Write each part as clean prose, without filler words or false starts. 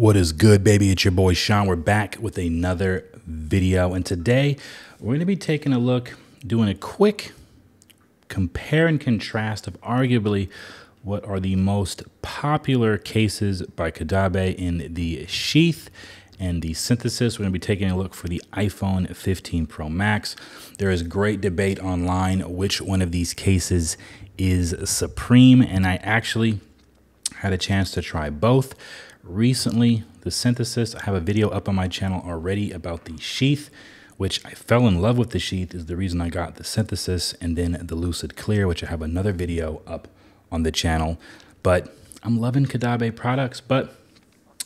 What is good, baby? It's your boy Sean. We're back with another video, and today we're going to be taking a look, doing a quick compare and contrast of arguably what are the most popular cases by Caudabe in the Sheath and the Synthesis. We're going to be taking a look for the iPhone 15 Pro Max. There is great debate online which one of these cases is supreme, and I actually had a chance to try both recently. The Synthesis, I have a video up on my channel already about the Sheath, which I fell in love with. The Sheath is the reason I got the Synthesis, and then the Lucid Clear, which I have another video up on the channel. But I'm loving Caudabe products, but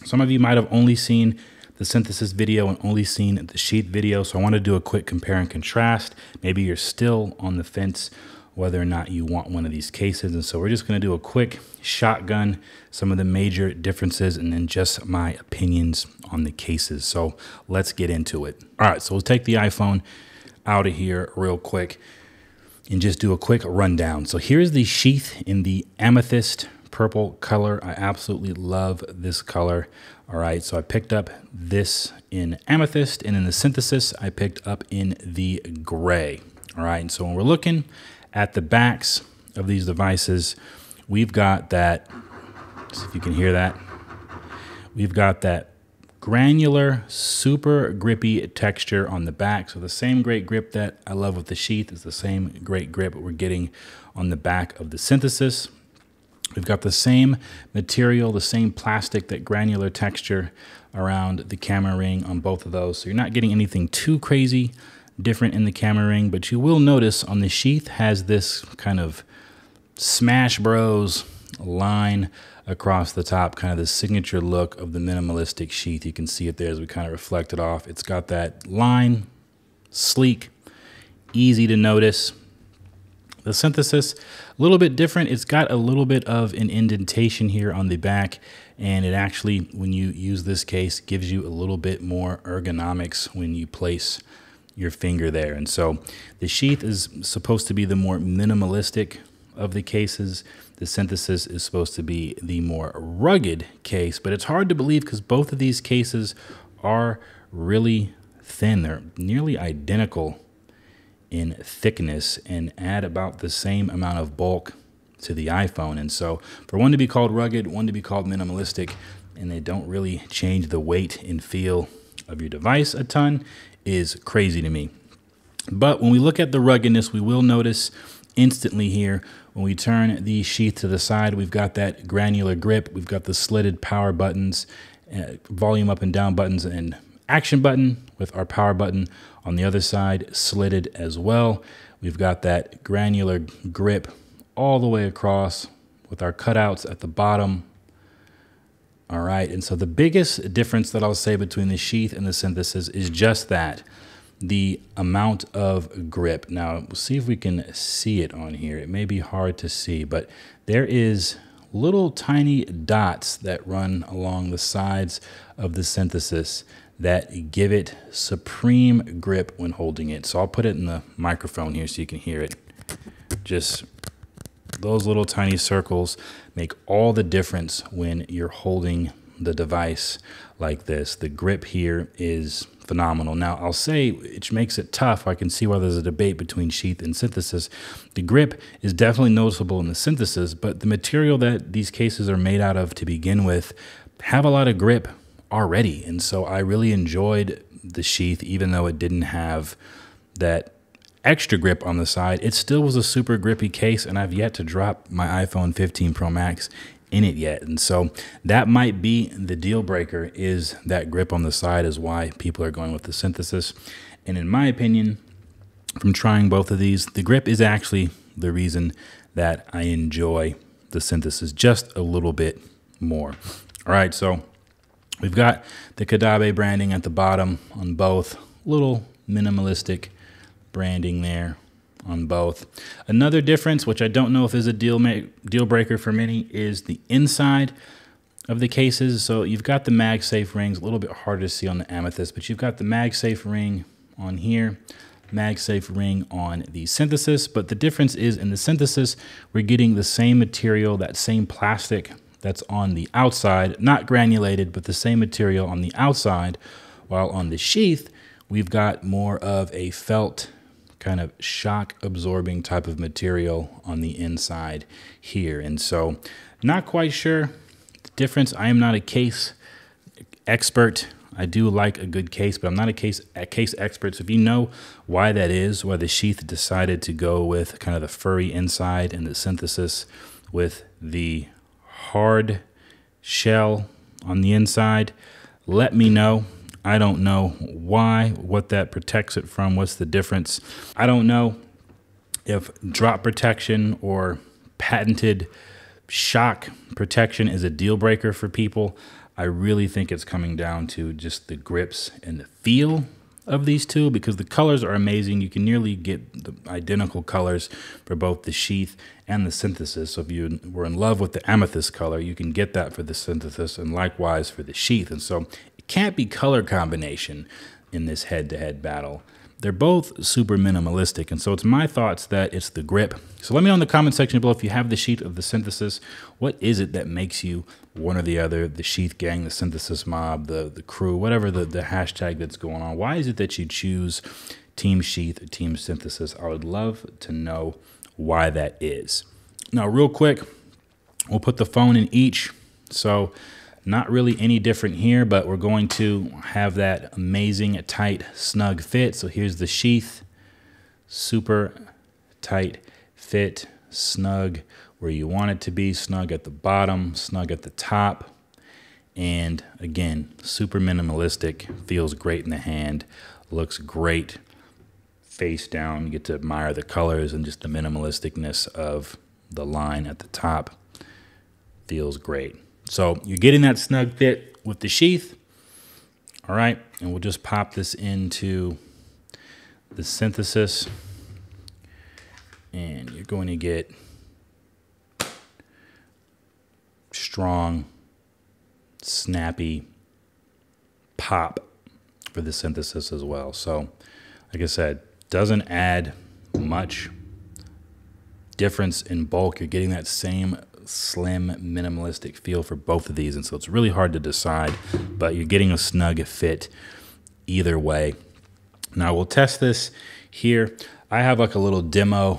some of you might have only seen the Synthesis video and only seen the Sheath video, so I want to do a quick compare and contrast. Maybe you're still on the fence whether or not you want one of these cases. And so we're just going to do a quick shotgun, some of the major differences, and then just my opinions on the cases. So let's get into it. All right, so we'll take the iPhone out of here real quick and just do a quick rundown. So here's the Sheath in the amethyst purple color. I absolutely love this color. All right, so I picked up this in amethyst, and in the Synthesis, I picked up in the gray. All right, and so when we're looking at the backs of these devices, we've got that, see if you can hear that, we've got that granular, super grippy texture on the back. So the same great grip that I love with the Sheath is the same great grip we're getting on the back of the Synthesis. We've got the same material, the same plastic, that granular texture around the camera ring on both of those. So you're not getting anything too crazy different in the camera ring, but you will notice on the Sheath has this kind of Smash Bros line across the top, kind of the signature look of the minimalistic Sheath. You can see it there as we kind of reflect it off. It's got that line, sleek, easy to notice. The Synthesis, a little bit different. It's got a little bit of an indentation here on the back, and it actually, when you use this case, gives you a little bit more ergonomics when you place your finger there. And so the Sheath is supposed to be the more minimalistic of the cases. The Synthesis is supposed to be the more rugged case, but it's hard to believe because both of these cases are really thin. They're nearly identical in thickness and add about the same amount of bulk to the iPhone. And so for one to be called rugged, one to be called minimalistic, and they don't really change the weight and feel of your device a ton, is crazy to me. But when we look at the ruggedness, we will notice instantly here, when we turn the Sheath to the side, we've got that granular grip. We've got the slitted power buttons, volume up and down buttons, and action button with our power button on the other side slitted as well. We've got that granular grip all the way across with our cutouts at the bottom. All right, and so the biggest difference that I'll say between the Sheath and the Synthesis is just that, the amount of grip. Now, we'll see if we can see it on here. It may be hard to see, but there is little tiny dots that run along the sides of the Synthesis that give it supreme grip when holding it. So I'll put it in the microphone here so you can hear it. Just those little tiny circles make all the difference when you're holding the device like this. The grip here is phenomenal. Now, I'll say, which makes it tough. I can see why there's a debate between Sheath and Synthesis. The grip is definitely noticeable in the Synthesis, but the material that these cases are made out of to begin with have a lot of grip already. And so I really enjoyed the Sheath, even though it didn't have that extra grip on the side. It still was a super grippy case, and I've yet to drop my iPhone 15 Pro Max in it yet. And so that might be the deal breaker, is that grip on the side is why people are going with the Synthesis. And in my opinion, from trying both of these, the grip is actually the reason that I enjoy the Synthesis just a little bit more. All right, so we've got the Caudabe branding at the bottom on both, little minimalistic branding there on both. Another difference, which I don't know if is a deal breaker for many, is the inside of the cases. So you've got the MagSafe rings, a little bit harder to see on the Amethyst, but you've got the MagSafe ring on here, MagSafe ring on the Synthesis. But the difference is in the Synthesis, we're getting the same material, that same plastic that's on the outside, not granulated, but the same material on the outside, while on the sheath, we've got more of a felt kind of shock absorbing type of material on the inside here. And so not quite sure the difference. I am not a case expert. I do like a good case, but I'm not a case expert. So if you know why that is, why the Sheath decided to go with kind of the furry inside and the Synthesis with the hard shell on the inside, let me know. I don't know why, what that protects it from, what's the difference. I don't know if drop protection or patented shock protection is a deal breaker for people. I really think it's coming down to just the grips and the feel of these two, because the colors are amazing. You can nearly get the identical colors for both the Sheath and the Synthesis. So if you were in love with the amethyst color, you can get that for the Synthesis and likewise for the Sheath. And so it can't be color combination in this head-to-head battle. They're both super minimalistic, and so it's my thoughts that it's the grip. So let me know in the comment section below if you have the Sheath of the Synthesis. What is it that makes you one or the other? The Sheath gang, the Synthesis mob, the crew, whatever the hashtag that's going on. Why is it that you choose Team Sheath or Team Synthesis? I would love to know why that is. Now, real quick, we'll put the phone in each. So not really any different here, but we're going to have that amazing tight snug fit. So here's the Sheath, super tight fit, snug where you want it to be, snug at the bottom, snug at the top. And again, super minimalistic, feels great in the hand, looks great face down. You get to admire the colors and just the minimalisticness of the line at the top. Feels great. So you're getting that snug fit with the Sheath. All right, and we'll just pop this into the Synthesis. And you're going to get strong, snappy pop for the Synthesis as well. So, like I said, doesn't add much difference in bulk. You're getting that same slim, minimalistic feel for both of these, and so it's really hard to decide, but you're getting a snug fit either way. Now we'll test this here. I have like a little demo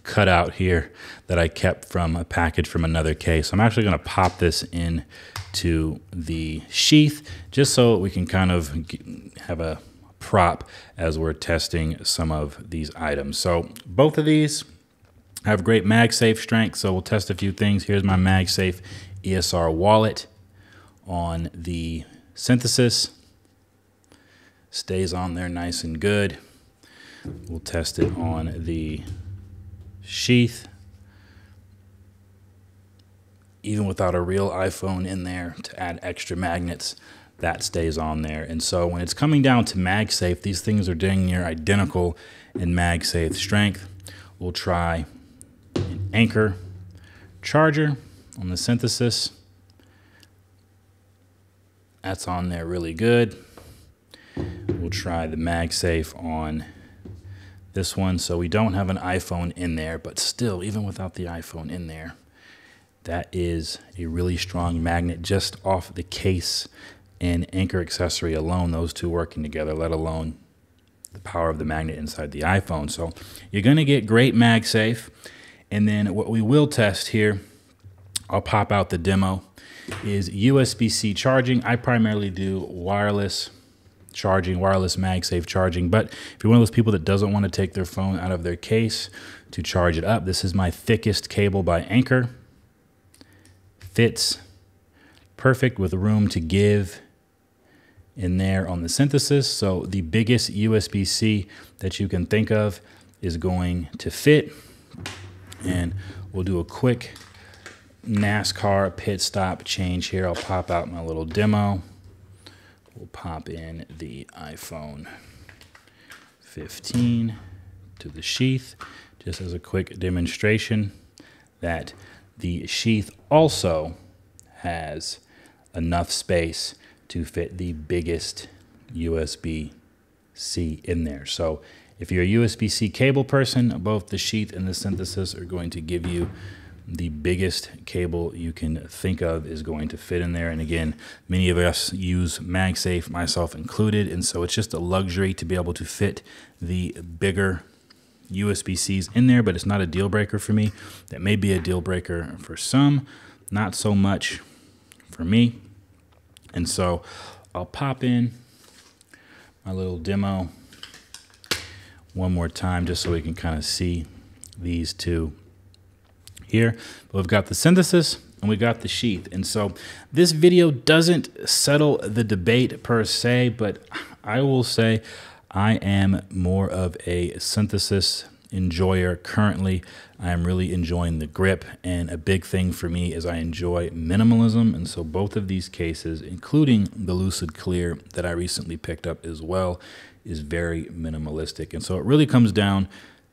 cut out here that I kept from a package from another case. I'm actually going to pop this in to the Sheath just so we can kind of have a prop as we're testing some of these items. So both of these have great MagSafe strength, so we'll test a few things. Here's my MagSafe ESR wallet on the Synthesis. Stays on there nice and good. We'll test it on the Sheath. Even without a real iPhone in there to add extra magnets, that stays on there. And so when it's coming down to MagSafe, these things are dang near identical in MagSafe strength. We'll try an Anker charger on the Synthesis. That's on there really good. We'll try the MagSafe on this one. So we don't have an iPhone in there, but still, even without the iPhone in there, that is a really strong magnet just off the case and Anker accessory alone, those two working together, let alone the power of the magnet inside the iPhone. So you're going to get great MagSafe. And then what we will test here, I'll pop out the demo, is USB-C charging. I primarily do wireless charging, wireless MagSafe charging. But if you're one of those people that doesn't want to take their phone out of their case to charge it up, this is my thickest cable by Anker. Fits perfect with room to give in there on the Synthesis. So the biggest USB-C that you can think of is going to fit. And we'll do a quick NASCAR pit stop change here. I'll pop out my little demo. We'll pop in the iPhone 15 to the Sheath, just as a quick demonstration that the Sheath also has enough space to fit the biggest USB-C in there. So if you're a USB-C cable person, both the Sheath and the Synthesis are going to give you the biggest cable you can think of is going to fit in there. And again, many of us use MagSafe, myself included, and so it's just a luxury to be able to fit the bigger USB-Cs in there, but it's not a deal breaker for me. That may be a deal breaker for some, not so much for me. And so I'll pop in my little demo one more time just so we can kind of see these two here. But we've got the Synthesis and we got the Sheath. And so this video doesn't settle the debate per se, but I will say I am more of a Synthesis enjoyer currently. I am really enjoying the grip, and a big thing for me is I enjoy minimalism. And so both of these cases, including the Lucid Clear that I recently picked up as well, is very minimalistic. And so it really comes down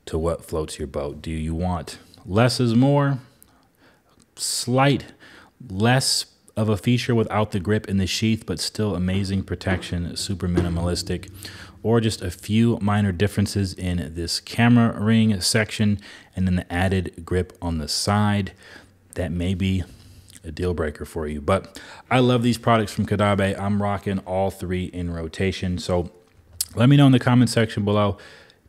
to what floats your boat. Do you want less is more, slight less of a feature without the grip in the Sheath, but still amazing protection, super minimalistic, or just a few minor differences in this camera ring section and then the added grip on the side? That may be a deal breaker for you. But I love these products from Caudabe. I'm rocking all three in rotation. So let me know in the comment section below,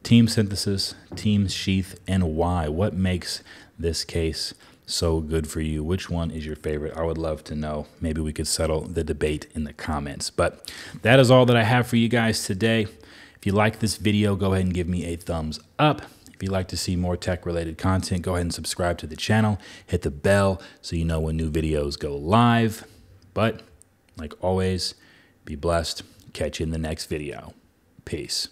Team Synthesis, Team Sheath, and why. What makes this case so good for you? Which one is your favorite? I would love to know. Maybe we could settle the debate in the comments. But that is all that I have for you guys today. If you like this video, go ahead and give me a thumbs up. If you'd like to see more tech-related content, go ahead and subscribe to the channel. Hit the bell so you know when new videos go live. But like always, be blessed. Catch you in the next video. Peace.